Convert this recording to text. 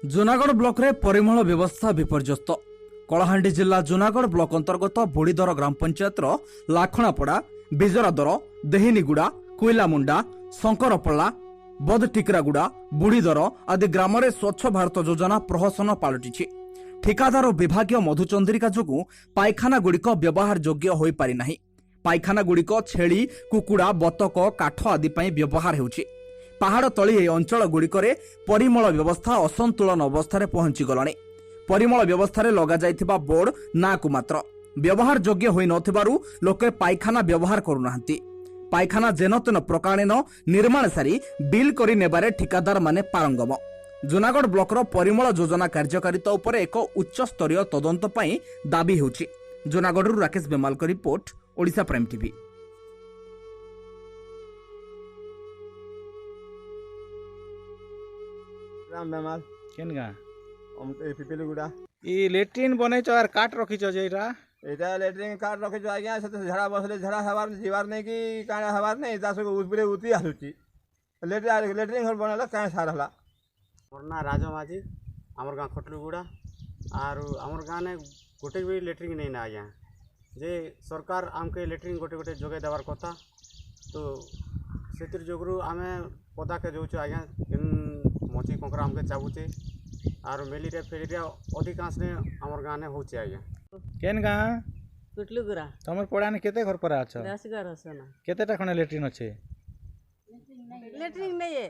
Junagadh block रे परिमल व्यवस्था विपर्यस्त। कलाहांडी जिला जूनागढ़ ब्लॉक अंतर्गत बुड़ीदर ग्राम पंचायत लाखणापड़ा, बिजरादर, देहिनीगुड़ा, कोइलामुंडा, शंकरपल्ला, बदटिकरागुड़ा, बुड़ीदर आदि ग्राम रे स्वच्छ भारत योजना प्रहसन पलटि। ठिकादार विभाग मधुचंद्रिका जोगु पायखाना गुड़िक व्यवहार योग्य हो पारि नाही। पायखाना गुड़िक छेली, कुकुड़ा, बतक, काठ आदि पई व्यवहार हेउछि। पहाड़ तली ए अंचल गुड़िकरे परिमल व्यवस्था असंतुलन अवस्था पहुंची गलानी। परिमल व्यवस्था लगा जाइथिबा बोर्ड ना को मात्र व्यवहार योग्य होई नथिबारु लोके पायखाना व्यवहार करूनाहांती। पायखाना जेनतेन प्रकारेण निर्माण सारी बिल करि नेबारे ठिकादार माने पारंगम। जूनागढ़ ब्लॉकर परिमल योजना कार्यकारिता उपरे एक उच्च स्तरीय तदंत पई दाबी हेउछि। जूनागढ़ राकेश बेमाल को report, Odisha prime TV. Ram Bemal केन गाँ हम पिपिलीगुड़ा ई लेट्रिन बनै छ आर काट रखी छ जेरा एटा लेटरिंग कार्ड रखी आज्ञा से झड़ा बसले झड़ा हवार जीवार नहीं कि काणे हवार नहीं दास को ऊपरे उती आसुची लेटरिंग घर बनला काणे सार हला। मोर ना राजा माझी आमर गाँ खटलुगुड़ा आर आमर गाँ ने गोटे भी लेटरिंग नहीं ना आज्ञा जे सरकार आमके लेटरिंग गोटे गोटे जोगे देवार कथा तो से जोगु आम पदा के जाऊँ आज्ञा मची कंकरा आमके चाबुचे आर मेलेरिया फेलेरिया अधिकांश ने आमर गाँ ने होचे आज्ञा। केन गाँ पिटलुगुड़ा तमर पड़ा ने केते घर पर आछ 10 घर हसन केतेटा खने लेट्रिन अछि लेटरिंग नहीं है।